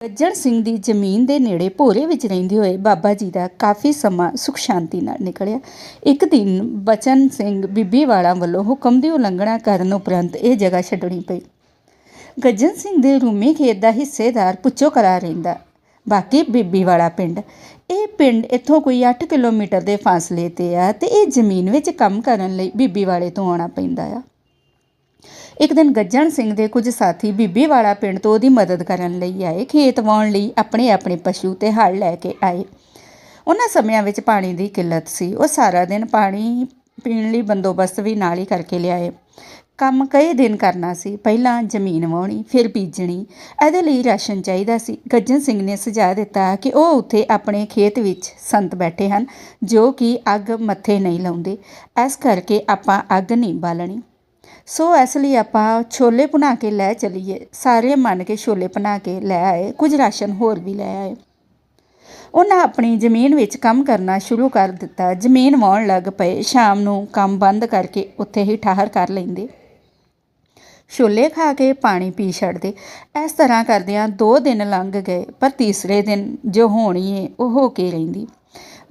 ਗੱਜਣ ਸਿੰਘ ਦੀ ਜ਼ਮੀਨ ਦੇ ਨੇੜੇ ਭੋਰੇ ਵਿੱਚ ਰਹਿੰਦੇ ਹੋਏ ਬਾਬਾ ਜੀ ਦਾ ਕਾਫੀ ਸਮਾਂ ਸੁਖ ਸ਼ਾਂਤੀ ਨਾਲ ਨਿਕਲਿਆ। ਇੱਕ ਦਿਨ ਬਚਨ ਸਿੰਘ ਬੀਬੀ ਵਾਲਾ ਵੱਲੋਂ ਹੁਕਮ ਦੀ ਉਲੰਘਣਾ ਕਰਨ ਉਪਰੰਤ ਇਹ ਜਗ੍ਹਾ ਛੱਡਣੀ ਪਈ। ਗੱਜਣ ਸਿੰਘ ਦੇ ਰੂਮੀ ਖੇਤ ਦਾ ਹਿੱਸੇਦਾਰ ਪੁੱਛੋ ਕਰਾ ਰਹਿੰਦਾ। ਬਾਕੀ ਬੀਬੀ ਵਾਲਾ ਪਿੰਡ, ਇਹ ਪਿੰਡ ਇੱਥੋਂ ਕੋਈ 8 ਕਿਲੋਮੀਟਰ ਦੇ ਫਾਸਲੇ 'ਤੇ ਆ ਅਤੇ ਇਹ ਜ਼ਮੀਨ ਵਿੱਚ ਕੰਮ ਕਰਨ ਲਈ ਬੀਬੀ ਵਾਲੇ ਤੋਂ ਆਉਣਾ ਪੈਂਦਾ ਆ। ਇੱਕ ਦਿਨ ਗੱਜਣ ਸਿੰਘ ਦੇ ਕੁਝ ਸਾਥੀ ਬੀਬੀ ਵਾਲਾ ਪਿੰਡ ਤੋਂ ਉਹਦੀ ਮਦਦ ਕਰਨ ਲਈ ਆਏ। ਖੇਤ ਵਾਹੁਣ ਲਈ ਆਪਣੇ ਆਪਣੇ ਪਸ਼ੂ ਅਤੇ ਹਲ ਲੈ ਕੇ ਆਏ। ਉਹਨਾਂ ਸਮਿਆਂ ਵਿੱਚ ਪਾਣੀ ਦੀ ਕਿੱਲਤ ਸੀ। ਉਹ ਸਾਰਾ ਦਿਨ ਪਾਣੀ ਪੀਣ ਲਈ ਬੰਦੋਬਸਤ ਵੀ ਨਾਲ ਹੀ ਕਰਕੇ ਲਿਆਏ। ਕੰਮ ਕਈ ਦਿਨ ਕਰਨਾ ਸੀ। ਪਹਿਲਾਂ ਜ਼ਮੀਨ ਵਾਹੁਣੀ, ਫਿਰ ਬੀਜਣੀ। ਇਹਦੇ ਲਈ ਰਾਸ਼ਨ ਚਾਹੀਦਾ ਸੀ। ਗੱਜਣ ਸਿੰਘ ਨੇ ਸੁਝਾਅ ਦਿੱਤਾ ਕਿ ਉਹ ਉੱਥੇ ਆਪਣੇ ਖੇਤ ਵਿੱਚ ਸੰਤ ਬੈਠੇ ਹਨ ਜੋ ਕਿ ਅੱਗ ਮੱਥੇ ਨਹੀਂ ਲਾਉਂਦੇ, ਇਸ ਕਰਕੇ ਆਪਾਂ ਅੱਗ ਨਹੀਂ ਬਾਲਣੀ। ਸੋ ਇਸ ਲਈ ਆਪਾਂ ਛੋਲੇ ਬਣਾ ਕੇ ਲੈ ਚਲੀਏ। ਸਾਰੇ ਮੰਨ ਕੇ ਛੋਲੇ ਬਣਾ ਕੇ ਲੈ ਆਏ। ਕੁਝ ਰਾਸ਼ਨ ਹੋਰ ਵੀ ਲੈ ਆਏ। ਉਹਨਾਂ ਆਪਣੀ ਜ਼ਮੀਨ ਵਿੱਚ ਕੰਮ ਕਰਨਾ ਸ਼ੁਰੂ ਕਰ ਦਿੱਤਾ। ਜ਼ਮੀਨ ਵਾਹੁਣ ਲੱਗ ਪਏ। ਸ਼ਾਮ ਨੂੰ ਕੰਮ ਬੰਦ ਕਰਕੇ ਉੱਥੇ ਹੀ ਠਾਹਰ ਕਰ ਲੈਂਦੇ। ਛੋਲੇ ਖਾ ਕੇ ਪਾਣੀ ਪੀ ਛੱਡਦੇ। ਇਸ ਤਰ੍ਹਾਂ ਕਰਦਿਆਂ 2 ਦਿਨ ਲੰਘ ਗਏ, ਪਰ ਤੀਸਰੇ ਦਿਨ ਜੋ ਹੋਣੀ ਏ ਉਹ ਹੋ ਕੇ ਰਹਿੰਦੀ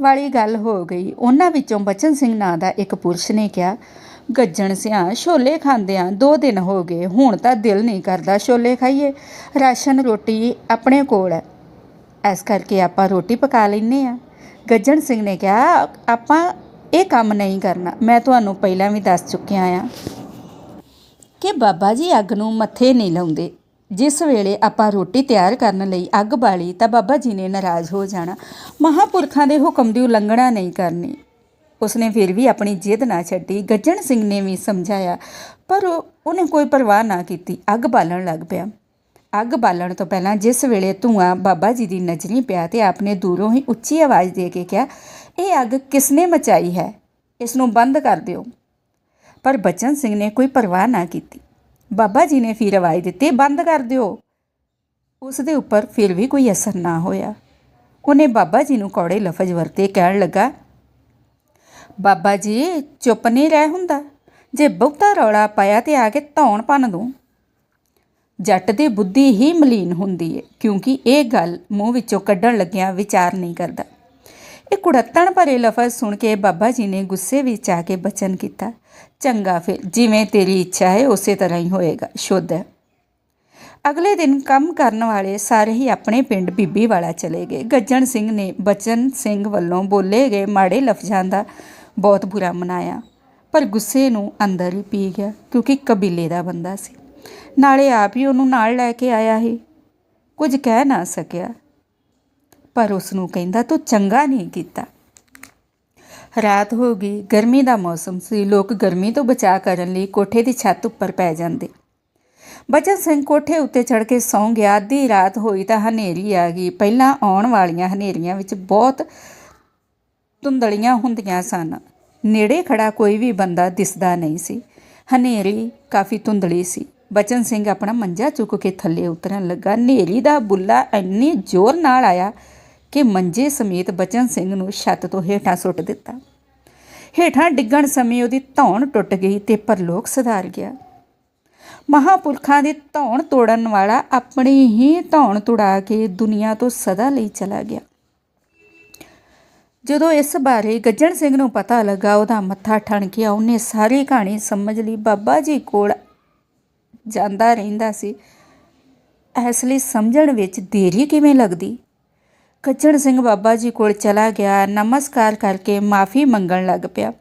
ਵਾਲੀ ਗੱਲ ਹੋ ਗਈ। ਉਹਨਾਂ ਵਿੱਚੋਂ ਬਚਨ ਸਿੰਘ ਨਾਂ ਦਾ ਇੱਕ ਪੁਰਸ਼ ਨੇ ਕਿਹਾ, ਗੱਜਣ ਸਿਆਂ, ਛੋਲੇ ਖਾਂਦਿਆਂ 2 ਦਿਨ ਹੋ ਗਏ, ਹੁਣ ਤਾਂ ਦਿਲ ਨਹੀਂ ਕਰਦਾ ਛੋਲੇ ਖਾਈਏ। ਰਾਸ਼ਨ ਰੋਟੀ ਆਪਣੇ ਕੋਲ ਹੈ, ਇਸ ਕਰਕੇ ਆਪਾਂ ਰੋਟੀ ਪਕਾ ਲੈਂਦੇ ਹਾਂ। ਗੱਜਣ ਸਿੰਘ ਨੇ ਕਿਹਾ, ਆਪਾਂ ਇਹ ਕੰਮ ਨਹੀਂ ਕਰਨਾ। ਮੈਂ ਤੁਹਾਨੂੰ ਪਹਿਲਾਂ ਵੀ ਦੱਸ ਚੁੱਕਿਆ ਹਾਂ ਕਿ ਬਾਬਾ ਜੀ ਅੱਗ ਨੂੰ ਮੱਥੇ ਨਹੀਂ ਲਾਉਂਦੇ। ਜਿਸ ਵੇਲੇ ਆਪਾਂ ਰੋਟੀ ਤਿਆਰ ਕਰਨ ਲਈ ਅੱਗ ਬਾਲੀ ਤਾਂ ਬਾਬਾ ਜੀ ਨੇ ਨਾਰਾਜ਼ ਹੋ ਜਾਣਾ। ਮਹਾਂਪੁਰਖਾਂ ਦੇ ਹੁਕਮ ਦੀ ਉਲੰਘਣਾ ਨਹੀਂ ਕਰਨੀ। ਉਸਨੇ ਫਿਰ ਵੀ ਆਪਣੀ ਜਿੱਦ ਨਾ ਛੱਡੀ। ਗੱਜਣ ਸਿੰਘ ਨੇ ਵੀ ਸਮਝਾਇਆ, ਪਰ ਉਹਨੇ ਕੋਈ ਪਰਵਾਹ ਨਾ ਕੀਤੀ। ਅੱਗ ਬਾਲਣ ਲੱਗ ਪਿਆ। ਅੱਗ ਬਾਲਣ ਤੋਂ ਪਹਿਲਾਂ ਜਿਸ ਵੇਲੇ ਧੂੰਆਂ ਬਾਬਾ ਜੀ ਦੀ ਨਜ਼ਰੀ ਪਿਆ ਤੇ ਆਪਨੇ ਦੂਰੋਂ ਹੀ ਉੱਚੀ ਆਵਾਜ਼ ਦੇ ਕੇ ਕਿਹਾ, ਇਹ ਅੱਗ ਕਿਸਨੇ ਮਚਾਈ ਹੈ, ਇਸ ਨੂੰ ਬੰਦ ਕਰ ਦਿਓ। ਪਰ ਬਚਨ ਸਿੰਘ ਨੇ ਕੋਈ ਪਰਵਾਹ ਨਾ ਕੀਤੀ। ਬਾਬਾ ਜੀ ਨੇ ਫਿਰ ਆਵਾਜ਼ ਦਿੱਤੀ, ਬੰਦ ਕਰ ਦਿਓ। ਉਸ ਦੇ ਉੱਪਰ ਫਿਰ ਵੀ ਕੋਈ ਅਸਰ ਨਾ ਹੋਇਆ। ਉਹਨੇ ਬਾਬਾ ਜੀ ਨੂੰ ਕੌੜੇ ਲਫ਼ਜ਼ ਵਰਤੇ। ਕਹਿਣ ਲੱਗਾ, ਬਾਬਾ ਜੀ ਚੁੱਪ ਨਹੀਂ ਰਹਿ ਹੁੰਦਾ, ਜੇ ਬਹੁਤਾ ਰੌਲਾ ਪਾਇਆ ਤੇ ਆ ਕੇ ਧੌਣ ਭੰਨ ਦੂੰ। ਜੱਟ ਦੀ ਬੁੱਧੀ ਹੀ ਮਲੀਨ ਹੁੰਦੀ ਹੈ, ਕਿਉਂਕਿ ਇਹ ਗੱਲ ਮੂੰਹ ਵਿੱਚੋਂ ਕੱਢਣ ਲੱਗਿਆਂ ਵਿਚਾਰ ਨਹੀਂ ਕਰਦਾ। ਇਹ ਕੁੜੱਤਣ ਭਰੇ ਲਫ਼ਜ਼ ਸੁਣ ਕੇ ਬਾਬਾ ਜੀ ਨੇ ਗੁੱਸੇ ਵਿੱਚ ਆ ਕੇ ਬਚਨ ਕੀਤਾ, ਚੰਗਾ ਫਿਰ ਜਿਵੇਂ ਤੇਰੀ ਇੱਛਾ ਹੈ ਉਸੇ ਤਰ੍ਹਾਂ ਹੀ ਹੋਏਗਾ, ਸ਼ੁੱਧ ਹੈ। ਅਗਲੇ ਦਿਨ ਕੰਮ ਕਰਨ ਵਾਲੇ ਸਾਰੇ ਹੀ ਆਪਣੇ ਪਿੰਡ ਬੀਬੀ ਵਾਲਾ ਚਲੇ ਗਏ। ਗੱਜਣ ਸਿੰਘ ਨੇ ਬਚਨ ਸਿੰਘ ਵੱਲੋਂ ਬੋਲੇ ਗਏ ਮਾੜੇ ਲਫ਼ਜ਼ਾਂ ਦਾ ਬਹੁਤ ਬੁਰਾ ਮਨਾਇਆ, ਪਰ ਗੁੱਸੇ ਨੂੰ ਅੰਦਰ ਹੀ ਪੀ ਗਿਆ, ਕਿਉਂਕਿ ਕਬੀਲੇ ਦਾ ਬੰਦਾ ਸੀ। ਨਾਲੇ ਆਪ ਹੀ ਉਹਨੂੰ ਨਾਲ ਲੈ ਕੇ ਆਇਆ ਸੀ। ਕੁਝ ਕਹਿ ਨਾ ਸਕਿਆ, ਪਰ ਉਸ ਨੂੰ ਕਹਿੰਦਾ, ਤੂੰ ਚੰਗਾ ਨਹੀਂ ਕੀਤਾ। ਰਾਤ ਹੋ ਗਈ। ਗਰਮੀ ਦਾ ਮੌਸਮ ਸੀ। ਲੋਕ ਗਰਮੀ ਤੋਂ ਬਚਾਅ ਕਰਨ ਲਈ ਕੋਠੇ ਦੀ ਛੱਤ ਉੱਪਰ ਪੈ ਜਾਂਦੇ। ਬਚਨ ਸਿੰਘ ਕੋਠੇ ਉੱਤੇ ਚੜ੍ਹ ਕੇ ਸੌਂ ਗਿਆ। ਅੱਧੀ ਰਾਤ ਹੋਈ ਤਾਂ ਹਨੇਰੀ ਆ ਗਈ। ਪਹਿਲਾਂ ਆਉਣ ਵਾਲੀਆਂ ਹਨੇਰੀਆਂ ਵਿੱਚ ਬਹੁਤ ਧੁੰਦਲੀਆਂ ਹੁੰਦੀਆਂ ਸਨ। ਨੇੜੇ ਖੜਾ ਕੋਈ ਵੀ ਬੰਦਾ ਦਿਸਦਾ ਨਹੀਂ ਸੀ। ਹਨੇਰੀ ਕਾਫੀ ਧੁੰਦਲੀ ਸੀ। ਬਚਨ ਸਿੰਘ ਆਪਣਾ ਮੰਜਾ ਚੁੱਕ ਕੇ ਥੱਲੇ ਉਤਰਨ ਲੱਗਾ। ਹਨੇਰੀ ਦਾ ਬੁੱਲਾ ਇੰਨੀ ਜ਼ੋਰ ਨਾਲ ਆਇਆ ਕਿ ਮੰਜੇ ਸਮੇਤ ਬਚਨ ਸਿੰਘ ਨੂੰ ਛੱਤ ਤੋਂ ਹੇਠਾਂ ਸੁੱਟ ਦਿੱਤਾ। ਹੇਠਾਂ ਡਿੱਗਣ ਸਮੇਂ ਉਹਦੀ ਧੌਣ ਟੁੱਟ ਗਈ ਤੇ ਪਰਲੋਕ ਸਿਧਾਰ ਗਿਆ। ਮਹਾਂਪੁਰਖਾਂ ਦੀ ਧੌਣ ਤੋੜਨ ਵਾਲਾ ਆਪਣੀ ਹੀ ਧੌਣ ਤੁੜਾ ਕੇ ਦੁਨੀਆ ਤੋਂ ਸਦਾ ਲਈ ਚਲਾ ਗਿਆ। ਜਦੋਂ ਇਸ ਬਾਰੇ ਗੱਜਣ ਸਿੰਘ ਨੂੰ ਪਤਾ ਲੱਗਾ, ਉਹਦਾ ਮੱਥਾ ਠਣਕਿਆ। ਉਹਨੇ ਸਾਰੀ ਕਹਾਣੀ ਸਮਝ ਲਈ। ਬਾਬਾ ਜੀ ਕੋਲ ਜਾਂਦਾ ਰਹਿੰਦਾ ਸੀ, ਇਸ ਲਈ ਸਮਝਣ ਵਿੱਚ ਦੇਰੀ ਕਿਵੇਂ ਲੱਗਦੀ। ਗੱਜਣ ਸਿੰਘ ਬਾਬਾ ਜੀ ਕੋਲ ਚਲਾ ਗਿਆ। ਨਮਸਕਾਰ ਕਰਕੇ ਮਾफ़ੀ ਮੰਗਣ ਲੱਗ ਪਿਆ।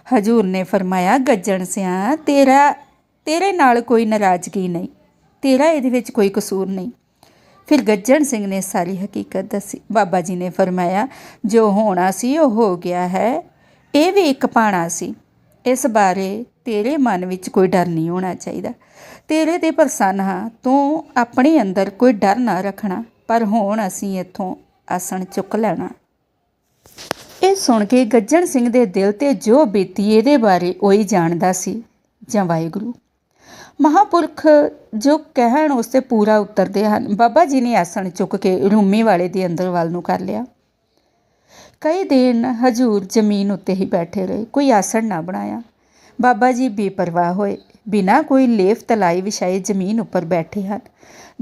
ਹਜ਼ੂਰ ਨੇ ਫਰਮਾਇਆ, ਗੱਜਣ ਸਿਆਂ, ਤੇਰੇ ਨਾਲ ਕੋਈ ਨਾਰਾਜ਼ਗੀ ਨਹੀਂ, ਤੇਰਾ ਇਹਦੇ ਵਿੱਚ ਕੋਈ ਕਸੂਰ ਨਹੀਂ। ਫਿਰ ਗੱਜਣ ਸਿੰਘ ਨੇ ਸਾਰੀ ਹਕੀਕਤ ਦੱਸੀ। ਬਾਬਾ ਜੀ ਨੇ ਫਰਮਾਇਆ, ਜੋ ਹੋਣਾ ਸੀ ਉਹ ਹੋ ਗਿਆ ਹੈ। ਇਹ ਵੀ ਇੱਕ ਭਾਣਾ ਸੀ। ਇਸ ਬਾਰੇ ਤੇਰੇ ਮਨ ਵਿੱਚ ਕੋਈ ਡਰ ਨਹੀਂ ਹੋਣਾ ਚਾਹੀਦਾ। ਤੇਰੇ 'ਤੇ ਪ੍ਰਸੰਨ ਹਾਂ। ਤੂੰ ਆਪਣੇ ਅੰਦਰ ਕੋਈ ਡਰ ਨਾ ਰੱਖਣਾ, ਪਰ ਹੁਣ ਅਸੀਂ ਇੱਥੋਂ ਆਸਣ ਚੁੱਕ ਲੈਣਾ। ਇਹ ਸੁਣ ਕੇ ਗੱਜਣ ਸਿੰਘ ਦੇ ਦਿਲ 'ਤੇ ਜੋ ਬੀਤੀ ਇਹਦੇ ਬਾਰੇ ਉਹ ਹੀ ਜਾਣਦਾ ਸੀ, ਜਾਂ ਵਾਹਿਗੁਰੂ। ਮਹਾਂਪੁਰਖ ਜੋ ਕਹਿਣ ਉਸ 'ਤੇ ਪੂਰਾ ਉਤਰਦੇ ਹਨ। ਬਾਬਾ ਜੀ ਨੇ ਆਸਣ ਚੁੱਕ ਕੇ ਰੂਮੀ ਵਾਲੇ ਦੇ ਅੰਦਰ ਵੱਲ ਨੂੰ ਕਰ ਲਿਆ। ਕਈ ਦਿਨ ਹਜ਼ੂਰ ਜ਼ਮੀਨ ਉੱਤੇ ਹੀ ਬੈਠੇ ਰਹੇ, ਕੋਈ ਆਸਣ ਨਾ ਬਣਾਇਆ। ਬਾਬਾ ਜੀ ਬੇਪਰਵਾਹ ਹੋਏ। ਬਿਨਾਂ ਕੋਈ ਲੇਫ ਤਲਾਈ ਵਿਛਾਏ ਜ਼ਮੀਨ ਉੱਪਰ ਬੈਠੇ ਹਨ।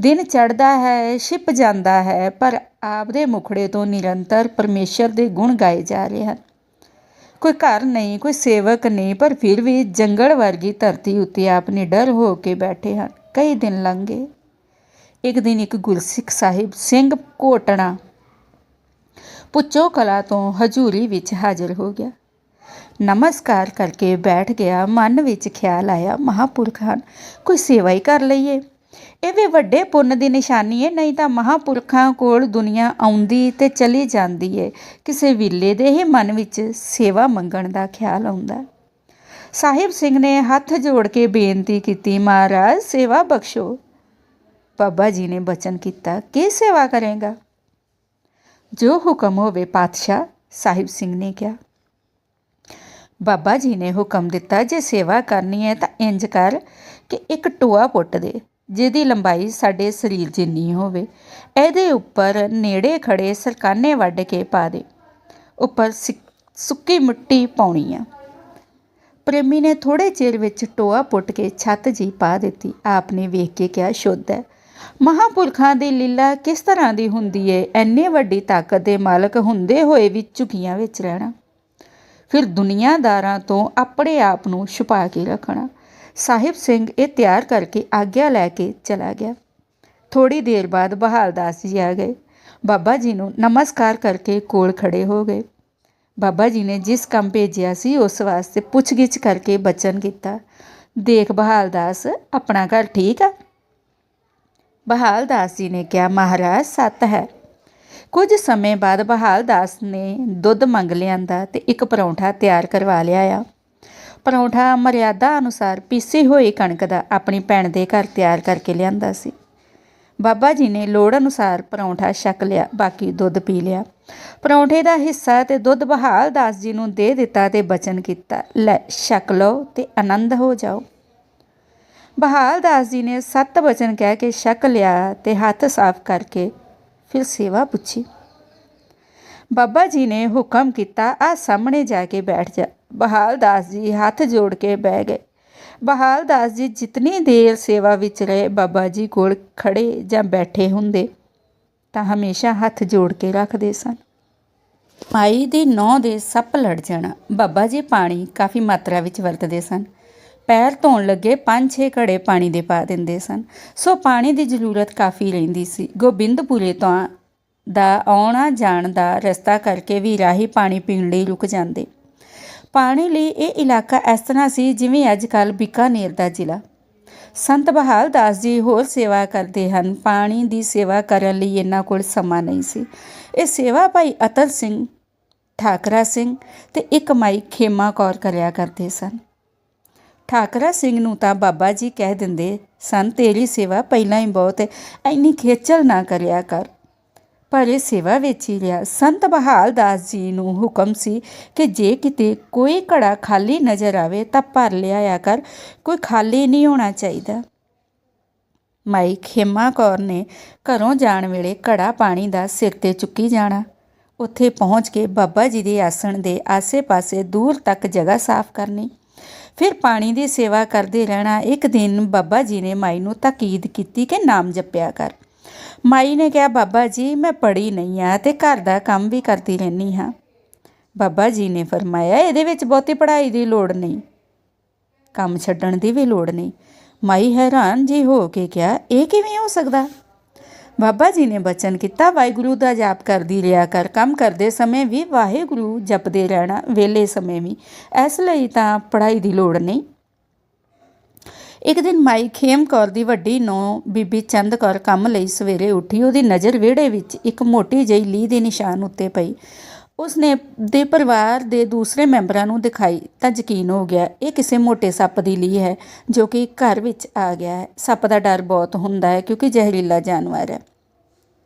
ਦਿਨ ਚੜ੍ਹਦਾ ਹੈ, ਛਿਪ ਜਾਂਦਾ ਹੈ, ਪਰ ਆਪਦੇ ਮੁਖੜੇ ਤੋਂ ਨਿਰੰਤਰ ਪਰਮੇਸ਼ਰ ਦੇ ਗੁਣ ਗਾਏ ਜਾ ਰਹੇ ਹਨ। ਕੋਈ ਘਰ ਨਹੀਂ, ਕੋਈ ਸੇਵਕ ਨਹੀਂ, ਪਰ ਫਿਰ ਵੀ ਜੰਗਲ ਵਰਗੀ ਧਰਤੀ ਉੱਤੇ ਆਪ ਨਿਡਰ ਹੋ ਕੇ ਬੈਠੇ ਹਨ। ਕਈ ਦਿਨ ਲੰਘ ਗਏ। ਇੱਕ ਦਿਨ ਇੱਕ ਗੁਰਸਿੱਖ ਸਾਹਿਬ ਸਿੰਘ ਘੋਟਣਾ ਪੁੱਚੋ ਕਲਾ ਤੋਂ ਹਜ਼ੂਰੀ ਵਿੱਚ ਹਾਜ਼ਰ ਹੋ ਗਿਆ। ਨਮਸਕਾਰ ਕਰਕੇ ਬੈਠ ਗਿਆ। ਮਨ ਵਿੱਚ ਖਿਆਲ ਆਇਆ, ਮਹਾਂਪੁਰਖ ਹਨ, ਕੋਈ ਸੇਵਾ ਹੀ ਕਰ ਲਈਏ। ਇਹ ਵੀ ਵੱਡੇ ਪੁੰਨ ਦੀ ਨਿਸ਼ਾਨੀ ਹੈ। ਨਹੀਂ ਤਾਂ ਮਹਾਂਪੁਰਖਾਂ ਕੋਲ ਦੁਨੀਆ ਆਉਂਦੀ ਤੇ ਚਲੀ ਜਾਂਦੀ ਹੈ। ਕਿਸੇ ਵੇਲੇ ਦੇ ਹੀ ਮਨ ਵਿੱਚ ਸੇਵਾ ਮੰਗਣ ਦਾ ਖਿਆਲ ਆਉਂਦਾ। ਸਾਹਿਬ ਸਿੰਘ ਨੇ ਹੱਥ ਜੋੜ ਕੇ ਬੇਨਤੀ ਕੀਤੀ, ਮਹਾਰਾਜ ਸੇਵਾ ਬਖਸ਼ੋ। ਬਾਬਾ ਜੀ ਨੇ ਬਚਨ ਕੀਤਾ, ਕੀ ਸੇਵਾ ਕਰੇਗਾ? ਜੋ ਹੁਕਮ ਹੋਵੇ ਪਾਤਸ਼ਾਹ, ਸਾਹਿਬ ਸਿੰਘ ਨੇ ਕਿਹਾ। ਬਾਬਾ ਜੀ ਨੇ ਹੁਕਮ ਦਿੱਤਾ, ਜੇ ਸੇਵਾ ਕਰਨੀ ਹੈ ਤਾਂ ਇੰਜ ਕਰ ਕਿ ਇੱਕ ਟੋਆ ਪੁੱਟ ਦੇ, ਜਿਹਦੀ ਲੰਬਾਈ ਸਾਡੇ ਸਰੀਰ ਜਿੰਨੀ ਹੋਵੇ। ਇਹਦੇ ਉੱਪਰ ਨੇੜੇ ਖੜੇ ਸਰਕਾਨੇ ਵੱਢ ਕੇ ਪਾ ਦੇ। ਉੱਪਰ ਸੁੱਕੀ ਮਿੱਟੀ ਪਾਉਣੀ ਆ। ਪ੍ਰੇਮੀ ਨੇ ਥੋੜ੍ਹੇ ਚਿਰ ਵਿੱਚ ਟੋਆ ਪੁੱਟ ਕੇ ਛੱਤ ਜੀ ਪਾ ਦਿੱਤੀ। ਆਪ ਨੇ ਵੇਖ ਕੇ ਕਿਹਾ, ਸ਼ੁੱਧ ਹੈ। ਮਹਾਂਪੁਰਖਾਂ ਦੀ ਲੀਲਾ ਕਿਸ ਤਰ੍ਹਾਂ ਦੀ ਹੁੰਦੀ ਹੈ, ਇੰਨੀ ਵੱਡੀ ਤਾਕਤ ਦੇ ਮਾਲਕ ਹੁੰਦੇ ਹੋਏ ਵੀ ਝੁਕੀਆਂ ਵਿੱਚ ਰਹਿਣਾ, ਫਿਰ ਦੁਨੀਆਦਾਰਾਂ ਤੋਂ ਆਪਣੇ ਆਪ ਨੂੰ ਛੁਪਾ ਕੇ ਰੱਖਣਾ। ਸਾਹਿਬ ਸਿੰਘ ਇਹ ਤਿਆਰ ਕਰਕੇ ਆਗਿਆ ਲੈ ਕੇ ਚਲਾ ਗਿਆ। ਥੋੜ੍ਹੀ ਦੇਰ ਬਾਅਦ ਬਹਾਲ ਦਾਸ ਜੀ ਆ ਗਏ। ਬਾਬਾ ਜੀ ਨੂੰ ਨਮਸਕਾਰ ਕਰਕੇ ਕੋਲ ਖੜੇ ਹੋ ਗਏ। ਬਾਬਾ ਜੀ ਨੇ ਜਿਸ ਕੰਮ ਭੇਜਿਆ ਸੀ ਉਸ ਵਾਸਤੇ ਪੁੱਛਗਿੱਛ ਕਰਕੇ ਬਚਨ ਕੀਤਾ, ਦੇਖ ਬਹਾਲ ਦਾਸ, ਆਪਣਾ ਘਰ ਠੀਕ ਆ? ਬਹਾਲ ਦਾਸ ਜੀ ਨੇ ਕਿਹਾ, ਮਹਾਰਾਜ ਸੱਤ ਹੈ। ਕੁਝ ਸਮੇਂ ਬਾਅਦ ਬਹਾਲ ਦਾਸ ਨੇ ਦੁੱਧ ਮੰਗ ਲਿਆਂਦਾ ਤੇ ਇੱਕ ਪਰੌਂਠਾ ਤਿਆਰ ਕਰਵਾ ਲਿਆਇਆ। ਪਰੌਂਠਾ ਮਰਿਆਦਾ ਅਨੁਸਾਰ ਪੀਸੀ ਹੋਈ ਕਣਕ ਦਾ ਆਪਣੀ ਭੈਣ ਦੇ ਘਰ ਤਿਆਰ ਕਰਕੇ ਲਿਆਂਦਾ ਸੀ। ਬਾਬਾ ਜੀ ਨੇ ਲੋੜ ਅਨੁਸਾਰ ਪਰੌਂਠਾ ਛਕ ਲਿਆ, ਬਾਕੀ ਦੁੱਧ ਪੀ ਲਿਆ। ਪਰੌਂਠੇ ਦਾ ਹਿੱਸਾ ਤੇ ਦੁੱਧ ਬਹਾਲ ਦਾਸ ਜੀ ਨੂੰ ਦੇ ਦਿੱਤਾ ਤੇ ਬਚਨ ਕੀਤਾ, ਲੈ ਛਕ ਲਓ ਤੇ ਆਨੰਦ ਹੋ ਜਾਓ। ਬਹਾਲ ਦਾਸ ਜੀ ਨੇ 7 ਬਚਨ ਕਹਿ ਕੇ ਛਕ ਲਿਆ ਤੇ ਹੱਥ ਸਾਫ਼ ਕਰਕੇ ਫਿਰ ਸੇਵਾ ਪੁੱਛੀ। ਬਾਬਾ ਜੀ ਨੇ ਹੁਕਮ ਕੀਤਾ, ਆ ਸਾਹਮਣੇ ਜਾ ਕੇ ਬੈਠ ਜਾ। ਬਹਾਲ ਦਾਸ ਜੀ ਹੱਥ ਜੋੜ ਕੇ ਬਹਿ ਗਏ। ਬਹਾਲ ਦਾਸ ਜੀ ਜਿਤਨੀ ਦੇਰ ਸੇਵਾ ਵਿੱਚ ਰਹੇ, ਬਾਬਾ ਜੀ ਕੋਲ ਖੜੇ ਜਾਂ ਬੈਠੇ ਹੁੰਦੇ ਤਾਂ ਹਮੇਸ਼ਾ ਹੱਥ ਜੋੜ ਕੇ ਰੱਖਦੇ ਸਨ। ਮਾਈ ਦੀ ਨਹੁੰ ਦੇ ਸੱਪ ਲੜ ਜਾਣਾ। ਬਾਬਾ ਜੀ ਪਾਣੀ ਕਾਫੀ ਮਾਤਰਾ ਵਿੱਚ ਵਰਤਦੇ ਸਨ। ਪੈਰ ਧੋਣ ਲੱਗੇ 5-6 ਘੜੇ ਪਾਣੀ ਦੇ ਪਾ ਦਿੰਦੇ ਸਨ, ਸੋ ਪਾਣੀ ਦੀ ਜ਼ਰੂਰਤ ਕਾਫੀ ਰਹਿੰਦੀ ਸੀ। ਗੋਬਿੰਦਪੁਰੇ ਤੋਂ ਦਾ ਆਉਣਾ ਜਾਣ ਦਾ ਰਸਤਾ ਕਰਕੇ ਵੀ ਰਾਹੀ ਪਾਣੀ ਪੀਣ ਲਈ ਰੁਕ ਜਾਂਦੇ। ਪਾਣੀ ਲਈ ਇਹ ਇਲਾਕਾ ਇਸ ਤਰ੍ਹਾਂ ਸੀ ਜਿਵੇਂ ਅੱਜ ਕੱਲ੍ਹ ਬੀਕਾਨੇਰ ਦਾ ਜ਼ਿਲ੍ਹਾ। ਸੰਤ ਬਹਾਲ ਦਾਸ ਜੀ ਹੋਰ ਸੇਵਾ ਕਰਦੇ ਹਨ। ਪਾਣੀ ਦੀ ਸੇਵਾ ਕਰਨ ਲਈ ਇਹਨਾਂ ਕੋਲ ਸਮਾਂ ਨਹੀਂ ਸੀ। ਇਹ ਸੇਵਾ ਭਾਈ ਅਤਰ ਸਿੰਘ, ਠਾਕਰਾ ਸਿੰਘ ਤੇ ਇੱਕ ਮਾਈ ਖੇਮਾ ਕੌਰ ਕਰਿਆ ਕਰਦੇ ਸਨ। ਠਾਕਰਾ ਸਿੰਘ ਨੂੰ ਤਾਂ ਬਾਬਾ ਜੀ ਕਹਿ ਦਿੰਦੇ ਸਨ, ਤੇਰੀ ਸੇਵਾ ਪਹਿਲਾਂ ਹੀ ਬਹੁਤ ਹੈ, ਇੰਨੀ ਖੇਚਲ ਨਾ ਕਰਿਆ ਕਰ। ਪਰ ਇਹ ਸੇਵਾ ਵਿੱਚ ਹੀ ਰਿਹਾ। ਸੰਤ ਬਹਾਲ ਦਾਸ ਜੀ ਨੂੰ ਹੁਕਮ ਸੀ ਕਿ ਜੇ ਕਿਤੇ ਕੋਈ ਘੜਾ ਖਾਲੀ ਨਜ਼ਰ ਆਵੇ ਤਾਂ ਭਰ ਲਿਆਇਆ ਕਰ, ਕੋਈ ਖਾਲੀ ਨਹੀਂ ਹੋਣਾ ਚਾਹੀਦਾ। ਮਾਈ ਖੇਮਾ ਕੌਰ ਨੇ ਘਰੋਂ ਜਾਣ ਵੇਲੇ ਘੜਾ ਪਾਣੀ ਦਾ ਸਿਰ 'ਤੇ ਚੁੱਕੀ ਜਾਣਾ। ਉੱਥੇ ਪਹੁੰਚ ਕੇ ਬਾਬਾ ਜੀ ਦੇ ਆਸਣ ਦੇ ਆਸੇ-ਪਾਸੇ ਦੂਰ ਤੱਕ ਜਗ੍ਹਾ ਸਾਫ਼ ਕਰਨੀ, ਫਿਰ ਪਾਣੀ ਦੀ ਸੇਵਾ ਕਰਦੇ ਰਹਿਣਾ। ਇੱਕ ਦਿਨ ਬਾਬਾ ਜੀ ਨੇ ਮਾਈ ਨੂੰ ਤਾਕੀਦ ਕੀਤੀ ਕਿ ਨਾਮ ਜਪਿਆ ਕਰ। ਮਾਈ ਨੇ ਕਿਹਾ, ਬਾਬਾ ਜੀ ਮੈਂ ਪੜ੍ਹੀ ਨਹੀਂ ਆ ਤੇ ਘਰ ਦਾ ਕੰਮ ਵੀ ਕਰਦੀ ਰਹਿੰਦੀ ਹਾਂ। ਬਾਬਾ ਜੀ ਨੇ ਫਰਮਾਇਆ, ਇਹਦੇ ਵਿੱਚ ਬਹੁਤੀ ਪੜ੍ਹਾਈ ਦੀ ਲੋੜ ਨਹੀਂ, ਕੰਮ ਛੱਡਣ ਦੀ ਵੀ ਲੋੜ ਨਹੀਂ। ਮਾਈ ਹੈਰਾਨ ਜੀ ਹੋ ਕੇ ਕਿਹਾ, ਇਹ ਕਿਵੇਂ ਹੋ ਸਕਦਾ? ਬਾਬਾ ਜੀ ਨੇ ਬਚਨ ਕੀਤਾ, ਵਾਹਿਗੁਰੂ ਦਾ ਜਾਪ ਕਰਦੀ ਰਿਹਾ ਕਰ। ਕੰਮ ਕਰਦੇ ਸਮੇਂ ਵੀ ਵਾਹਿਗੁਰੂ ਜਪਦੇ ਰਹਿਣਾ, ਵਿਹਲੇ ਸਮੇਂ ਵੀ। ਇਸ ਲਈ ਤਾਂ ਪੜ੍ਹਾਈ ਦੀ ਲੋੜ ਨਹੀਂ। ਇੱਕ ਦਿਨ ਮਾਈ ਖੇਮ ਕੌਰ ਦੀ ਵੱਡੀ ਨੂੰਹ ਬੀਬੀ ਚੰਦ ਕੌਰ ਕੰਮ ਲਈ ਸਵੇਰੇ ਉੱਠੀ। ਉਹਦੀ ਨਜ਼ਰ ਵਿਹੜੇ ਵਿੱਚ ਇੱਕ ਮੋਟੀ ਜਿਹੀ ਲੀਹ ਦੇ ਨਿਸ਼ਾਨ ਉੱਤੇ ਪਈ। ਉਸਨੇ ਦੇ ਪਰਿਵਾਰ ਦੇ ਦੂਸਰੇ ਮੈਂਬਰਾਂ ਨੂੰ ਦਿਖਾਈ ਤਾਂ ਯਕੀਨ ਹੋ ਗਿਆ ਇਹ ਕਿਸੇ ਮੋਟੇ ਸੱਪ ਦੀ ਲੀਹ ਹੈ ਜੋ ਕਿ ਘਰ ਵਿੱਚ ਆ ਗਿਆ ਹੈ। ਸੱਪ ਦਾ ਡਰ ਬਹੁਤ ਹੁੰਦਾ ਹੈ ਕਿਉਂਕਿ ਜ਼ਹਿਰੀਲਾ ਜਾਨਵਰ ਹੈ।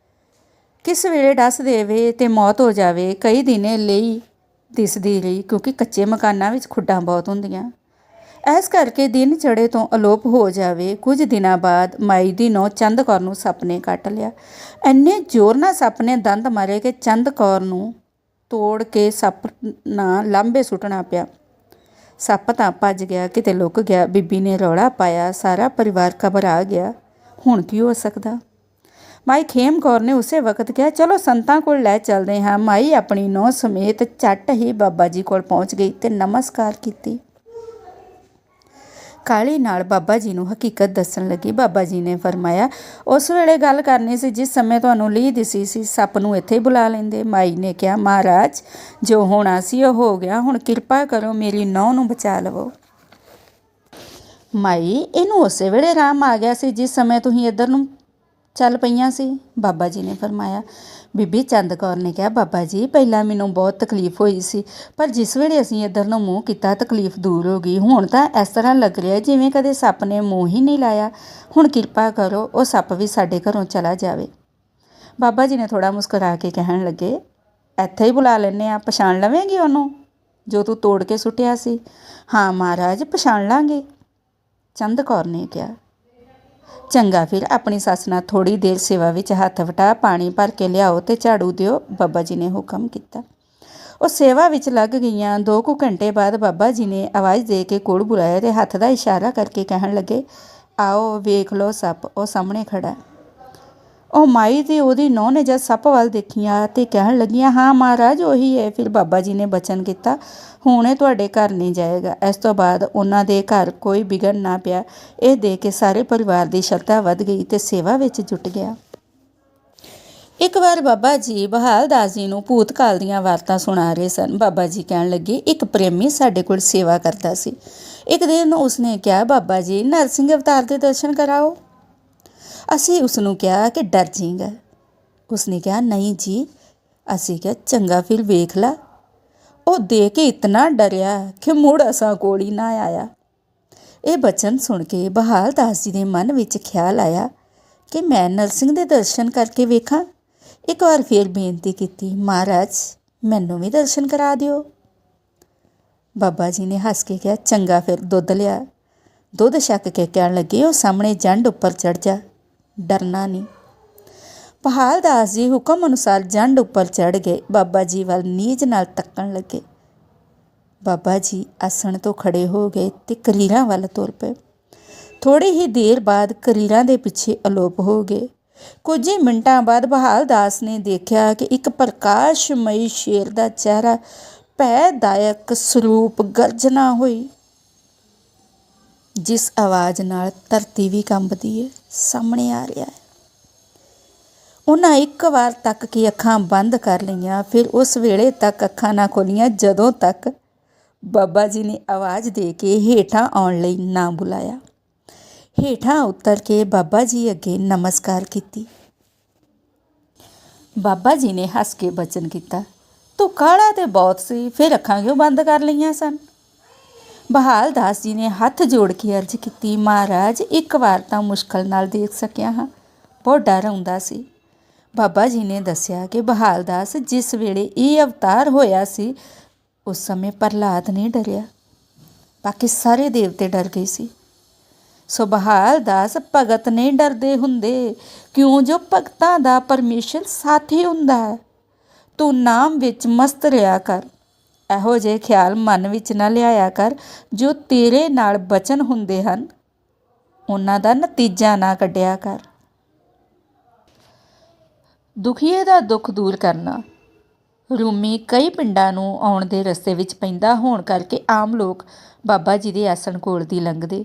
ਕਿਸ ਵੇਲੇ ਡਸ ਦੇਵੇ ਤੇ ਮੌਤ ਹੋ ਜਾਵੇ। ਕਈ ਦਿਨੇ ਲਈ ਦਿਸਦੀ ਰਹੀ ਕਿਉਂਕਿ ਕੱਚੇ ਮਕਾਨਾਂ ਵਿੱਚ ਖੁੱਡਾਂ ਬਹੁਤ ਹੁੰਦੀਆਂ। ਇਸ ਕਰਕੇ ਦਿਨ ਚੜ੍ਹੇ ਤੋਂ ਅਲੋਪ ਹੋ ਜਾਵੇ। ਕੁਝ ਦਿਨਾਂ ਬਾਅਦ ਮਾਈ ਦੀ ਨੂੰਹ ਚੰਦ ਕੌਰ ਨੂੰ ਸੱਪ ਨੇ ਕੱਟ ਲਿਆ। ਇੰਨੇ ਜ਼ੋਰ ਨਾਲ ਸੱਪ ਨੇ ਦੰਦ ਮਾਰੇ ਕਿ ਚੰਦ ਕੌਰ ਨੂੰ ਤੋੜ ਕੇ ਸੱਪ ਨਾਲ ਲਾਂਭੇ ਸੁੱਟਣਾ ਪਿਆ। ਸੱਪ ਤਾਂ ਭੱਜ ਗਿਆ, ਕਿਤੇ ਲੁਕ ਗਿਆ। ਬੀਬੀ ਨੇ ਰੌਲਾ ਪਾਇਆ, ਸਾਰਾ ਪਰਿਵਾਰ ਘਬਰਾ ਗਿਆ। ਹੁਣ ਕੀ ਹੋ ਸਕਦਾ? ਮਾਈ ਖੇਮ ਕੌਰ ਨੇ ਉਸੇ ਵਕਤ ਕਿਹਾ, ਚਲੋ ਸੰਤਾਂ ਕੋਲ ਲੈ ਚੱਲਦੇ ਹਾਂ। ਮਾਈ ਆਪਣੀ ਨੂੰਹ ਸਮੇਤ ਝੱਟ ਹੀ ਬਾਬਾ ਜੀ ਕੋਲ ਪਹੁੰਚ ਗਈ ਤੇ ਨਮਸਕਾਰ ਕੀਤੀ। ਕਾਹਲੀ ਨਾਲ ਬਾਬਾ ਜੀ ਨੂੰ ਹਕੀਕਤ ਦੱਸਣ ਲੱਗੀ। ਬਾਬਾ ਜੀ ਨੇ ਫਰਮਾਇਆ, ਉਸ ਵੇਲੇ ਗੱਲ ਕਰਨੀ ਸੀ ਜਿਸ ਸਮੇਂ ਤੁਹਾਨੂੰ ਲੀਹ ਦਿਸੀ ਸੀ, ਸੱਪ ਨੂੰ ਇੱਥੇ ਹੀ ਬੁਲਾ ਲੈਂਦੇ। ਮਾਈ ਨੇ ਕਿਹਾ, ਮਹਾਰਾਜ ਜੋ ਹੋਣਾ ਸੀ ਉਹ ਹੋ ਗਿਆ, ਹੁਣ ਕਿਰਪਾ ਕਰੋ ਮੇਰੀ ਨੂੰਹ ਨੂੰ ਬਚਾ ਲਵੋ। ਮਾਈ, ਇਹਨੂੰ ਉਸੇ ਵੇਲੇ ਆਰਾਮ ਆ ਗਿਆ ਸੀ ਜਿਸ ਸਮੇਂ ਤੁਸੀਂ ਇੱਧਰ ਨੂੰ ਚੱਲ ਪਈਆਂ ਸੀ, ਬਾਬਾ ਜੀ ਨੇ ਫਰਮਾਇਆ। ਬੀਬੀ ਚੰਦ ਕੌਰ ਨੇ ਕਿਹਾ, ਬਾਬਾ ਜੀ ਪਹਿਲਾਂ ਮੈਨੂੰ ਬਹੁਤ ਤਕਲੀਫ ਹੋਈ ਸੀ, ਪਰ ਜਿਸ ਵੇਲੇ ਅਸੀਂ ਇੱਧਰ ਨੂੰ ਮੂੰਹ ਕੀਤਾ ਤਕਲੀਫ ਦੂਰ ਹੋ ਗਈ। ਹੁਣ ਤਾਂ ਇਸ ਤਰ੍ਹਾਂ ਲੱਗ ਰਿਹਾ ਜਿਵੇਂ ਕਦੇ ਸੱਪ ਨੇ ਮੂੰਹ ਹੀ ਨਹੀਂ ਲਾਇਆ। ਹੁਣ ਕਿਰਪਾ ਕਰੋ ਉਹ ਸੱਪ ਵੀ ਸਾਡੇ ਘਰੋਂ ਚਲਾ ਜਾਵੇ। ਬਾਬਾ ਜੀ ਨੇ ਥੋੜ੍ਹਾ ਮੁਸਕਰਾ ਕੇ ਕਹਿਣ ਲੱਗੇ, ਇੱਥੇ ਹੀ ਬੁਲਾ ਲੈਂਦੇ ਹਾਂ, ਪਛਾਣ ਲਵੇਂਗੀ ਉਹਨੂੰ ਜੋ ਤੂੰ ਤੋੜ ਕੇ ਸੁੱਟਿਆ ਸੀ? ਹਾਂ ਮਹਾਰਾਜ, ਪਛਾਣ ਲਾਂਗੇ, ਚੰਦ ਕੌਰ ਨੇ ਕਿਹਾ। ਚੰਗਾ, ਫਿਰ ਆਪਣੀ ਸੱਸ ਨਾਲ ਥੋੜ੍ਹੀ ਦੇਰ ਸੇਵਾ ਵਿੱਚ ਹੱਥ ਵਟਾ, ਪਾਣੀ ਭਰ ਕੇ ਲਿਆਓ ਤੇ ਝਾੜੂ ਦਿਓ, ਬਾਬਾ ਜੀ ਨੇ ਹੁਕਮ ਕੀਤਾ। ਉਹ ਸੇਵਾ ਵਿੱਚ ਲੱਗ ਗਈਆਂ। 2 ਕੁ ਘੰਟੇ ਬਾਅਦ ਬਾਬਾ ਜੀ ਨੇ ਆਵਾਜ਼ ਦੇ ਕੇ ਕੋਲ ਬੁਲਾਇਆ ਤੇ ਹੱਥ ਦਾ ਇਸ਼ਾਰਾ ਕਰਕੇ ਕਹਿਣ ਲੱਗੇ, ਆਓ ਵੇਖ ਲਓ ਸੱਪ, ਉਹ ਸਾਹਮਣੇ ਖੜਾ। ਉਹ ਮਾਈ ਤੇ ਉਹਦੀ ਨੂੰਹ ਨੇ ਜਦ ਸੱਪ ਵੱਲ ਦੇਖੀਆਂ ਤੇ ਕਹਿਣ ਲੱਗੀਆਂ, ਹਾਂ ਮਹਾਰਾਜ ਉਹੀ ਹੈ। ਫਿਰ ਬਾਬਾ ਜੀ ਨੇ ਬਚਨ ਕੀਤਾ, ਹੁਣ ਇਹ ਤੁਹਾਡੇ ਘਰ ਨਹੀਂ ਜਾਏਗਾ। ਇਸ ਤੋਂ ਬਾਅਦ ਉਹਨਾਂ ਦੇ ਘਰ ਕੋਈ ਵਿਘਨ ਨਾ ਪਿਆ। ਇਹ ਦੇਖ ਕੇ ਸਾਰੇ ਪਰਿਵਾਰ ਦੀ ਸ਼ਰਧਾ ਵੱਧ ਗਈ ਤੇ ਸੇਵਾ ਵਿੱਚ ਜੁਟ ਗਿਆ। ਇੱਕ ਵਾਰ ਬਾਬਾ ਜੀ ਬਹਾਲ ਦਾਸ ਜੀ ਨੂੰ ਭੂਤਕਾਲ ਦੀਆਂ ਵਾਰਤਾਂ ਸੁਣਾ ਰਹੇ ਸਨ। ਬਾਬਾ ਜੀ ਕਹਿਣ ਲੱਗੇ, ਇੱਕ ਪ੍ਰੇਮੀ ਸਾਡੇ ਕੋਲ ਸੇਵਾ ਕਰਦਾ ਸੀ। ਇੱਕ ਦਿਨ ਉਸਨੇ ਕਿਹਾ, ਬਾਬਾ ਜੀ ਨਰਸਿੰਘ ਅਵਤਾਰ ਦੇ ਦਰਸ਼ਨ ਕਰਾਓ। ਅਸੀਂ ਉਸ ਨੂੰ ਕਿਹਾ ਕਿ ਡਰ ਜਾਏਗਾ। ਉਸਨੇ ਕਿਹਾ, ਨਹੀਂ ਜੀ। ਅਸੀਂ ਕਿਹਾ, ਚੰਗਾ ਫਿਰ ਵੇਖ ਲਾ। ਉਹ ਦੇਖ ਕੇ ਇਤਨਾ ਡਰਿਆ ਕਿ ਮੁੜ ਅਸਾਂ ਕੋਲ ਹੀ ਨਾ ਆਇਆ। ਇਹ ਬਚਨ ਸੁਣ ਕੇ ਬਹਾਲ ਦਾਸ ਜੀ ਦੇ ਮਨ ਵਿੱਚ ਖਿਆਲ ਆਇਆ ਕਿ ਮੈਂ ਨਰਸਿੰਘ ਦੇ ਦਰਸ਼ਨ ਕਰਕੇ ਵੇਖਾਂ। ਇੱਕ ਵਾਰ ਫਿਰ ਬੇਨਤੀ ਕੀਤੀ, ਮਹਾਰਾਜ ਮੈਨੂੰ ਵੀ ਦਰਸ਼ਨ ਕਰਾ ਦਿਓ। ਬਾਬਾ ਜੀ ਨੇ ਹੱਸ ਕੇ ਕਿਹਾ, ਚੰਗਾ ਫਿਰ ਦੁੱਧ ਲਿਆ। ਦੁੱਧ ਛਕ ਕੇ ਕਹਿਣ ਲੱਗੇ, ਉਹ ਸਾਹਮਣੇ ਜੰਡ ਉੱਪਰ ਚੜ੍ਹ ਜਾ, ਡਰਨਾ ਨਹੀਂ। ਬਹਾਲ ਦਾਸ ਜੀ ਹੁਕਮ ਅਨੁਸਾਰ ਜੰਡ ਉੱਪਰ ਚੜ੍ਹ ਗਏ। ਬਾਬਾ ਜੀ ਵੱਲ ਨੀਝ ਨਾਲ ਤੱਕਣ ਲੱਗੇ। ਬਾਬਾ ਜੀ ਆਸਣ ਤੋਂ ਖੜੇ ਹੋ ਗਏ ਤੇ ਕਰੀਰਾਂ ਵੱਲ ਤੁਰ ਪਏ। ਥੋੜ੍ਹੀ ਹੀ ਦੇਰ ਬਾਅਦ ਕਰੀਰਾਂ ਦੇ ਪਿੱਛੇ ਅਲੋਪ ਹੋ ਗਏ। ਕੁਝ ਹੀ ਮਿੰਟਾਂ ਬਾਅਦ ਬਹਾਲ ਦਾਸ ਨੇ ਦੇਖਿਆ ਕਿ ਇੱਕ ਪ੍ਰਕਾਸ਼ਮਈ ਸ਼ੇਰ ਦਾ ਚਿਹਰਾ, ਭੈਦਾਇਕ ਸਰੂਪ, ਗਰਜਨਾ ਹੋਈ ਜਿਸ ਆਵਾਜ਼ ਨਾਲ ਧਰਤੀ ਵੀ ਕੰਬਦੀ ਹੈ, ਸਾਹਮਣੇ ਆ ਰਿਹਾ ਹੈ। ਉਹਨਾਂ ਇੱਕ ਵਾਰ ਤੱਕ ਕੇ ਅੱਖਾਂ ਬੰਦ ਕਰ ਲਈਆਂ, ਫਿਰ ਉਸ ਵੇਲੇ ਤੱਕ ਅੱਖਾਂ ਨਾ ਖੋਲ੍ਹੀਆਂ ਜਦੋਂ ਤੱਕ ਬਾਬਾ ਜੀ ਨੇ ਆਵਾਜ਼ ਦੇ ਕੇ ਹੇਠਾਂ ਆਉਣ ਲਈ ਨਾ ਬੁਲਾਇਆ। ਹੇਠਾਂ ਉਤਰ ਕੇ ਬਾਬਾ ਜੀ ਅੱਗੇ ਨਮਸਕਾਰ ਕੀਤੀ। ਬਾਬਾ ਜੀ ਨੇ ਹੱਸ ਕੇ ਬਚਨ ਕੀਤਾ, ਤੂੰ ਕਾਹਲਾ ਤੇ ਬਹੁਤ ਸੀ, ਫਿਰ ਅੱਖਾਂ ਕਿਉਂ ਬੰਦ ਕਰ ਲਈਆਂ ਸਨ? ਬਹਾਲ ਦਾਸ ਜੀ ਨੇ ਹੱਥ ਜੋੜ ਕੇ ਅਰਜ਼ ਕੀਤੀ, ਮਹਾਰਾਜ ਇੱਕ ਵਾਰ ਤਾਂ ਮੁਸ਼ਕਲ ਨਾਲ ਦੇਖ ਸਕਿਆ ਹਾਂ, ਬਹੁਤ ਡਰ ਆਉਂਦਾ ਸੀ। ਬਾਬਾ ਜੀ ਨੇ ਦੱਸਿਆ ਕਿ ਬਹਾਲ ਦਾਸ ਜਿਸ ਵੇਲੇ ਇਹ ਅਵਤਾਰ ਹੋਇਆ ਸੀ ਉਸ ਸਮੇਂ ਪ੍ਰਹਲਾਦ ਨਹੀਂ ਡਰਿਆ, ਬਾਕੀ ਸਾਰੇ ਦੇਵਤੇ ਡਰ ਗਏ ਸੀ। ਸੋ ਬਹਾਲ ਦਾਸ ਭਗਤ ਨਹੀਂ ਡਰਦੇ ਹੁੰਦੇ, ਕਿਉਂ ਜੋ ਭਗਤਾਂ ਦਾ ਪਰਮੇਸ਼ਰ ਸਾਥੀ ਹੁੰਦਾ ਹੈ। ਤੂੰ ਨਾਮ ਵਿੱਚ ਮਸਤ ਰਿਹਾ ਕਰ, ਇਹੋ ਜਿਹੇ ਖਿਆਲ ਮਨ ਵਿੱਚ ਨਾ ਲਿਆਇਆ ਕਰ। ਜੋ ਤੇਰੇ ਨਾਲ ਬਚਨ ਹੁੰਦੇ ਹਨ ਉਹਨਾਂ ਦਾ ਨਤੀਜਾ ਨਾ ਕੱਢਿਆ ਕਰ। ਦੁਖੀਏ ਦਾ ਦੁੱਖ ਦੂਰ ਕਰਨਾ। ਰੂਮੀ ਕਈ ਪਿੰਡਾਂ ਨੂੰ ਆਉਣ ਦੇ ਰਸਤੇ ਵਿੱਚ ਪੈਂਦਾ ਹੋਣ ਕਰਕੇ ਆਮ ਲੋਕ ਬਾਬਾ ਜੀ ਦੇ ਆਸਣ ਕੋਲ ਦੀ ਲੰਘਦੇ।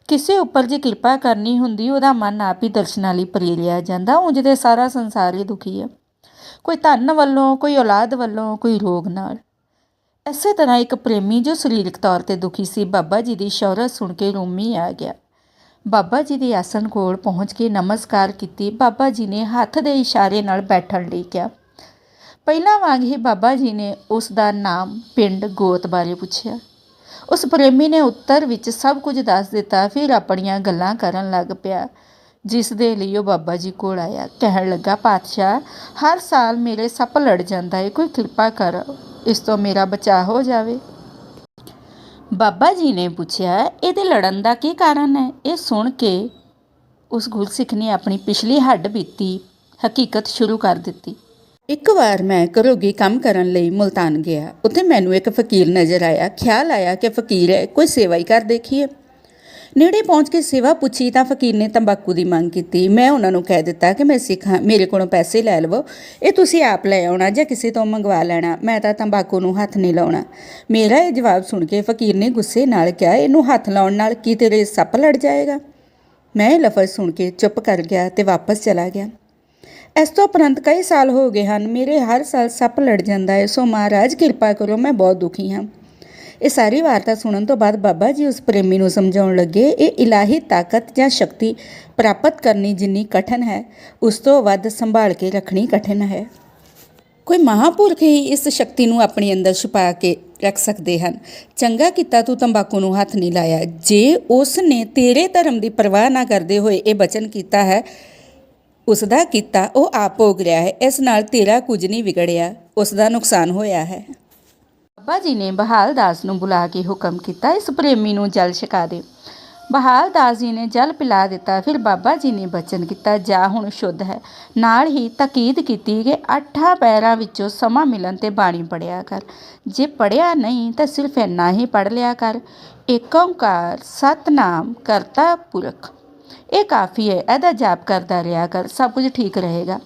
ਕਿਸੇ ਉੱਪਰ ਜੇ ਕਿਰਪਾ ਕਰਨੀ ਹੁੰਦੀ ਉਹਦਾ ਮਨ ਆਪ ਹੀ ਦਰਸ਼ਨਾਂ ਲਈ ਪ੍ਰੇਰਿਆ ਜਾਂਦਾ। ਉਂਝ ਤੇ ਸਾਰਾ ਸੰਸਾਰ ਹੀ ਦੁਖੀ ਹੈ, ਕੋਈ ਧਨ ਵੱਲੋਂ, ਕੋਈ ਔਲਾਦ ਵੱਲੋਂ, ਕੋਈ ਰੋਗ ਨਾਲ। ਇਸੇ ਤਰ੍ਹਾਂ ਇੱਕ ਪ੍ਰੇਮੀ ਜੋ ਸਰੀਰਕ ਤੌਰ 'ਤੇ ਦੁਖੀ ਸੀ, ਬਾਬਾ ਜੀ ਦੀ ਸ਼ੌਹਰਤ ਸੁਣ ਕੇ ਰੂਮੀ ਆ ਗਿਆ। ਬਾਬਾ ਜੀ ਦੇ ਆਸਣ ਕੋਲ ਪਹੁੰਚ ਕੇ ਨਮਸਕਾਰ ਕੀਤੀ। ਬਾਬਾ ਜੀ ਨੇ ਹੱਥ ਦੇ ਇਸ਼ਾਰੇ ਨਾਲ ਬੈਠਣ ਲਈ ਕਿਹਾ। ਪਹਿਲਾਂ ਵਾਂਗ ਹੀ ਬਾਬਾ ਜੀ ਨੇ ਉਸ ਦਾ ਨਾਮ, ਪਿੰਡ, ਗੋਤ ਬਾਰੇ ਪੁੱਛਿਆ। ਉਸ ਪ੍ਰੇਮੀ ਨੇ ਉੱਤਰ ਵਿੱਚ ਸਭ ਕੁਝ ਦੱਸ ਦਿੱਤਾ। ਫਿਰ ਆਪਣੀਆਂ ਗੱਲਾਂ ਕਰਨ ਲੱਗ ਪਿਆ ਜਿਸ ਦੇ ਲਈ ਉਹ ਬਾਬਾ ਜੀ ਕੋਲ ਆਇਆ। ਕਹਿਣ ਲੱਗਾ, ਪਾਤਸ਼ਾਹ ਹਰ ਸਾਲ ਮੇਰੇ ਸੱਪ ਲੜ ਜਾਂਦਾ ਹੈ, ਕੋਈ ਕਿਰਪਾ ਕਰੋ, ਇਸ ਤੋਂ ਮੇਰਾ ਬਚਾਅ ਹੋ ਜਾਵੇ। ਬਾਬਾ ਜੀ ਨੇ ਪੁੱਛਿਆ, ਇਹਦੇ ਲੜਨ ਦਾ ਕੀ ਕਾਰਨ ਹੈ? ਇਹ ਸੁਣ ਕੇ ਉਸ ਗੁਰਸਿੱਖ ਨੇ ਆਪਣੀ ਪਿਛਲੀ ਹੱਡ ਬੀਤੀ ਹਕੀਕਤ ਸ਼ੁਰੂ ਕਰ ਦਿੱਤੀ। ਇੱਕ ਵਾਰ ਮੈਂ ਘਰੋਗੀ ਕੰਮ ਕਰਨ ਲਈ ਮੁਲਤਾਨ ਗਿਆ। ਉੱਥੇ ਮੈਨੂੰ ਇੱਕ ਫਕੀਰ ਨਜ਼ਰ ਆਇਆ। ਖਿਆਲ ਆਇਆ ਕਿ ਫਕੀਰ ਹੈ, ਕੋਈ ਸੇਵਾ ਹੀ ਕਰ ਦੇਖੀਏ। ਨੇੜੇ ਪਹੁੰਚ ਕੇ ਸੇਵਾ ਪੁੱਛੀ ਤਾਂ ਫਕੀਰ ਨੇ ਤੰਬਾਕੂ ਦੀ ਮੰਗ ਕੀਤੀ। ਮੈਂ ਉਹਨਾਂ ਨੂੰ ਕਹਿ ਦਿੱਤਾ ਕਿ ਮੈਂ ਸਿੱਖ ਹਾਂ, ਮੇਰੇ ਕੋਲੋਂ ਪੈਸੇ ਲੈ ਲਵੋ, ਇਹ ਤੁਸੀਂ ਆਪ ਲੈ ਆਉਣਾ ਜਾਂ ਕਿਸੇ ਤੋਂ ਮੰਗਵਾ ਲੈਣਾ, ਮੈਂ ਤਾਂ ਤੰਬਾਕੂ ਨੂੰ ਹੱਥ ਨਹੀਂ ਲਾਉਣਾ। ਮੇਰਾ ਇਹ ਜਵਾਬ ਸੁਣ ਕੇ ਫਕੀਰ ਨੇ ਗੁੱਸੇ ਨਾਲ ਕਿਹਾ, ਇਹਨੂੰ ਹੱਥ ਲਾਉਣ ਨਾਲ ਕੀ ਤੇਰੇ ਸੱਪ ਲੜ ਜਾਏਗਾ। ਮੈਂ ਇਹ ਲਫ਼ਜ਼ ਸੁਣ ਕੇ ਚੁੱਪ ਕਰ ਗਿਆ ਤੇ ਵਾਪਸ ਚਲਾ ਗਿਆ। ਇਸ ਤੋਂ ਉਪਰੰਤ ਕਈ ਸਾਲ ਹੋ ਗਏ ਹਨ, ਮੇਰੇ ਹਰ ਸਾਲ ਸੱਪ ਲੜ ਜਾਂਦਾ ਹੈ। ਸੋ ਮਹਾਰਾਜ ਕਿਰਪਾ ਕਰੋ, ਮੈਂ ਬਹੁਤ ਦੁਖੀ ਹਾਂ। ਇਹ ਸਾਰੀ ਵਾਰਤਾ ਸੁਣਨ ਤੋਂ ਬਾਅਦ ਬਾਬਾ ਜੀ ਉਸ ਪ੍ਰੇਮੀ ਨੂੰ ਸਮਝਾਉਣ ਲੱਗੇ, ਇਹ ਇਲਾਹੀ ਤਾਕਤ ਜਾਂ ਸ਼ਕਤੀ ਪ੍ਰਾਪਤ ਕਰਨੀ ਜਿੰਨੀ ਕਠਿਨ ਹੈ, ਉਸ ਤੋਂ ਵੱਧ ਸੰਭਾਲ ਕੇ ਰੱਖਣੀ ਕਠਿਨ ਹੈ। ਕੋਈ ਮਹਾਂਪੁਰਖ ਹੀ ਇਸ ਸ਼ਕਤੀ ਨੂੰ ਆਪਣੇ ਅੰਦਰ ਛੁਪਾ ਕੇ ਰੱਖ ਸਕਦੇ ਹਨ। ਚੰਗਾ ਕੀਤਾ ਤੂੰ ਤੰਬਾਕੂ ਨੂੰ ਹੱਥ ਨਹੀਂ ਲਾਇਆ। ਜੇ ਉਸ ਨੇ ਤੇਰੇ ਧਰਮ ਦੀ ਪਰਵਾਹ ਨਾ ਕਰਦੇ ਹੋਏ ਇਹ ਬਚਨ ਕੀਤਾ ਹੈ, ਉਸ ਦਾ ਕੀਤਾ ਉਹ ਆਪ ਭੋਗ ਰਿਹਾ ਹੈ। ਇਸ ਨਾਲ ਤੇਰਾ ਕੁਝ ਨਹੀਂ ਵਿਗੜਿਆ, ਉਸ ਦਾ ਨੁਕਸਾਨ ਹੋਇਆ ਹੈ। ਬਾਬਾ ਜੀ ਨੇ ਬਹਾਲ ਦਾਸ ਨੂੰ ਬੁਲਾ ਕੇ ਹੁਕਮ ਕੀਤਾ, ਇਸ ਪ੍ਰੇਮੀ ਨੂੰ ਜਲ ਛਕਾ ਦੇ। ਬਹਾਲ ਦਾਸ ਜੀ ਨੇ ਜਲ ਪਿਲਾ ਦਿੱਤਾ। ਫਿਰ ਬਾਬਾ ਜੀ ਨੇ ਬਚਨ ਕੀਤਾ, ਜਾ ਹੁਣ ਸ਼ੁੱਧ ਹੈ। ਨਾਲ ਹੀ ਤਾਕੀਦ ਕੀਤੀ ਕਿ 8 ਪੈਰਾਂ ਵਿੱਚੋਂ ਸਮਾਂ ਮਿਲਣ ਤੇ ਬਾਣੀ ਪੜ੍ਹਿਆ ਕਰ। ਜੇ ਪੜ੍ਹਿਆ ਨਹੀਂ ਤਾਂ ਸਿਰਫ ਇੰਨਾ ਹੀ ਪੜ੍ਹ ਲਿਆ ਕਰ, ਏਕ ਓਂਕਾਰ ਸਤਿਨਾਮ ਕਰਤਾ ਪੁਰਖ, ਇਹ ਕਾਫੀ ਹੈ। ਇਹਦਾ ਜਾਪ ਕਰਦਾ ਰਿਹਾ ਕਰ, ਸਭ ਕੁਝ ਠੀਕ ਰਹੇਗਾ।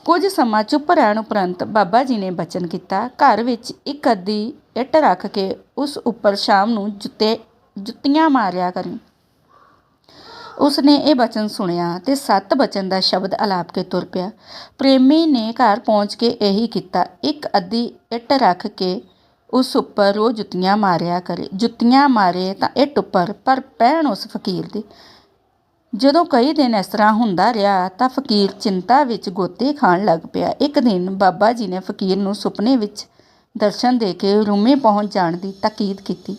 ਕੁਝ ਸਮਾਂ ਚੁੱਪ ਰਹਿਣ ਉਪਰੰਤ ਬਾਬਾ ਜੀ ਨੇ ਬਚਨ ਕੀਤਾ, ਘਰ ਵਿੱਚ ਇੱਕ ਅੱਧੀ ਇੱਟ ਰੱਖ ਕੇ ਉਸ ਉੱਪਰ ਸ਼ਾਮ ਨੂੰ ਜੁੱਤੀਆਂ ਮਾਰਿਆ ਕਰੀ। ਉਸ ਨੇ ਇਹ ਬਚਨ ਸੁਣਿਆ ਤੇ 7 ਬਚਨ ਦਾ ਸ਼ਬਦ ਅਲਾਪ ਕੇ ਤੁਰ ਪਿਆ। ਪ੍ਰੇਮੀ ਨੇ ਘਰ ਪਹੁੰਚ ਕੇ ਇਹੀ ਕੀਤਾ, ਇੱਕ ਅੱਧੀ ਇੱਟ ਰੱਖ ਕੇ ਉਸ ਉੱਪਰ ਰੋਜ਼ ਜੁੱਤੀਆਂ ਮਾਰਿਆ ਕਰੇ। ਜੁੱਤੀਆਂ ਮਾਰੇ ਤਾਂ ਇੱਟ ਉੱਪਰ, ਪਰ ਪੈਣ ਉਸ ਫਕੀਰ ਦੇ। ਜਦੋਂ ਕਈ ਦਿਨ ਇਸ ਤਰ੍ਹਾਂ ਹੁੰਦਾ ਰਿਹਾ ਤਾਂ ਫਕੀਰ ਚਿੰਤਾ ਵਿੱਚ ਗੋਤੇ ਖਾਣ ਲੱਗ ਪਿਆ। ਇੱਕ ਦਿਨ ਬਾਬਾ ਜੀ ਨੇ ਫਕੀਰ ਨੂੰ ਸੁਪਨੇ ਵਿੱਚ ਦਰਸ਼ਨ ਦੇ ਕੇ ਰੂਮੇ ਪਹੁੰਚ ਜਾਣ ਦੀ ਤਾਕੀਦ ਕੀਤੀ।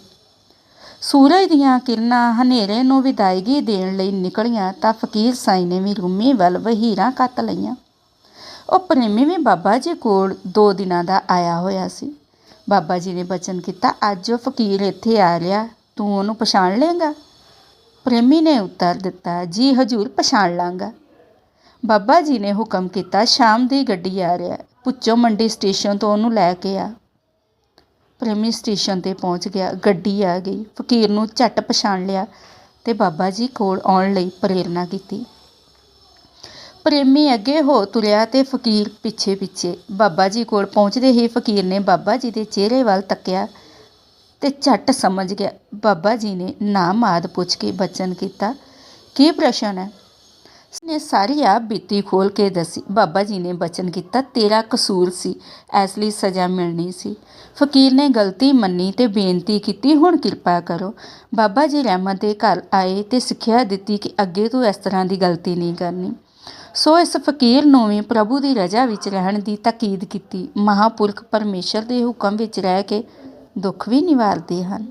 ਸੂਰਜ ਦੀਆਂ ਕਿਰਨਾਂ ਹਨੇਰੇ ਨੂੰ ਵਿਦਾਇਗੀ ਦੇਣ ਲਈ ਨਿਕਲੀਆਂ ਤਾਂ ਫਕੀਰ ਸਾਈਂ ਨੇ ਵੀ ਰੂਮੇ ਵੱਲ ਵਹੀਰਾਂ ਕੱਤ ਲਈਆਂ। ਉਹ ਪ੍ਰੇਮੀ ਵੀ ਬਾਬਾ ਜੀ ਕੋਲ 2 ਦਿਨਾਂ ਦਾ ਆਇਆ ਹੋਇਆ ਸੀ। ਬਾਬਾ ਜੀ ਨੇ ਬਚਨ ਕੀਤਾ, ਅੱਜ ਉਹ ਫਕੀਰ ਇੱਥੇ ਆ ਰਿਹਾ, ਤੂੰ ਉਹਨੂੰ ਪਛਾਣ ਲਏਗਾ? ਪ੍ਰੇਮੀ ਨੇ ਉੱਤਰ ਦਿੱਤਾ, ਜੀ ਹਜ਼ੂਰ, ਪਛਾਣ ਲਾਂਗਾ। ਬਾਬਾ ਜੀ ਨੇ ਹੁਕਮ ਕੀਤਾ, ਸ਼ਾਮ ਦੀ ਗੱਡੀ ਆ ਰਿਹਾ, ਭੁੱਚੋ ਮੰਡੀ ਸਟੇਸ਼ਨ ਤੋਂ ਉਹਨੂੰ ਲੈ ਕੇ ਆ। ਪ੍ਰੇਮੀ ਸਟੇਸ਼ਨ 'ਤੇ ਪਹੁੰਚ ਗਿਆ। ਗੱਡੀ ਆ ਗਈ। ਫਕੀਰ ਨੂੰ ਝੱਟ ਪਛਾਣ ਲਿਆ ਤੇ ਬਾਬਾ ਜੀ ਕੋਲ ਆਉਣ ਲਈ ਪ੍ਰੇਰਨਾ ਕੀਤੀ। ਪ੍ਰੇਮੀ ਅੱਗੇ ਹੋ ਤੁਰਿਆ ਤੇ ਫਕੀਰ ਪਿੱਛੇ ਪਿੱਛੇ। ਬਾਬਾ ਜੀ ਕੋਲ ਪਹੁੰਚਦੇ ਹੀ ਫਕੀਰ ਨੇ ਬਾਬਾ ਜੀ ਦੇ ਚਿਹਰੇ ਵੱਲ ਤੱਕਿਆ ਤੇ ਝੱਟ ਸਮਝ ਗਿਆ। ਬਾਬਾ ਜੀ ਨੇ ਨਾਮ ਆਦਿ ਪੁੱਛ ਕੇ ਬਚਨ ਕੀਤਾ, ਕੀ ਪ੍ਰਸ਼ਨ ਹੈ? ਉਸਨੇ ਸਾਰੀ ਆਪ ਬੀਤੀ ਖੋਲ੍ਹ ਕੇ ਦੱਸੀ। ਬਾਬਾ ਜੀ ਨੇ ਬਚਨ ਕੀਤਾ, ਤੇਰਾ ਕਸੂਰ ਸੀ, ਇਸ ਲਈ ਸਜ਼ਾ ਮਿਲਣੀ ਸੀ। ਫਕੀਰ ਨੇ ਗਲਤੀ ਮੰਨੀ ਤੇ ਬੇਨਤੀ ਕੀਤੀ, ਹੁਣ ਕਿਰਪਾ ਕਰੋ। ਬਾਬਾ ਜੀ ਰਹਿਮਤ ਦੇ ਘਰ ਆਏ ਤੇ ਸਿੱਖਿਆ ਦਿੱਤੀ ਕਿ ਅੱਗੇ ਤੋਂ ਇਸ ਤਰ੍ਹਾਂ ਦੀ ਗਲਤੀ ਨਹੀਂ ਕਰਨੀ। ਸੋ ਇਸ ਫਕੀਰ ਨੂੰ ਵੀ ਪ੍ਰਭੂ ਦੀ ਰਜ਼ਾ ਵਿੱਚ ਰਹਿਣ ਦੀ ਤਾਕੀਦ ਕੀਤੀ। ਮਹਾਂਪੁਰਖ ਪਰਮੇਸ਼ਰ ਦੇ ਹੁਕਮ ਵਿੱਚ ਰਹਿ ਕੇ ਦੁੱਖ ਵੀ ਨਿਵਾਰਦੇ ਹਨ।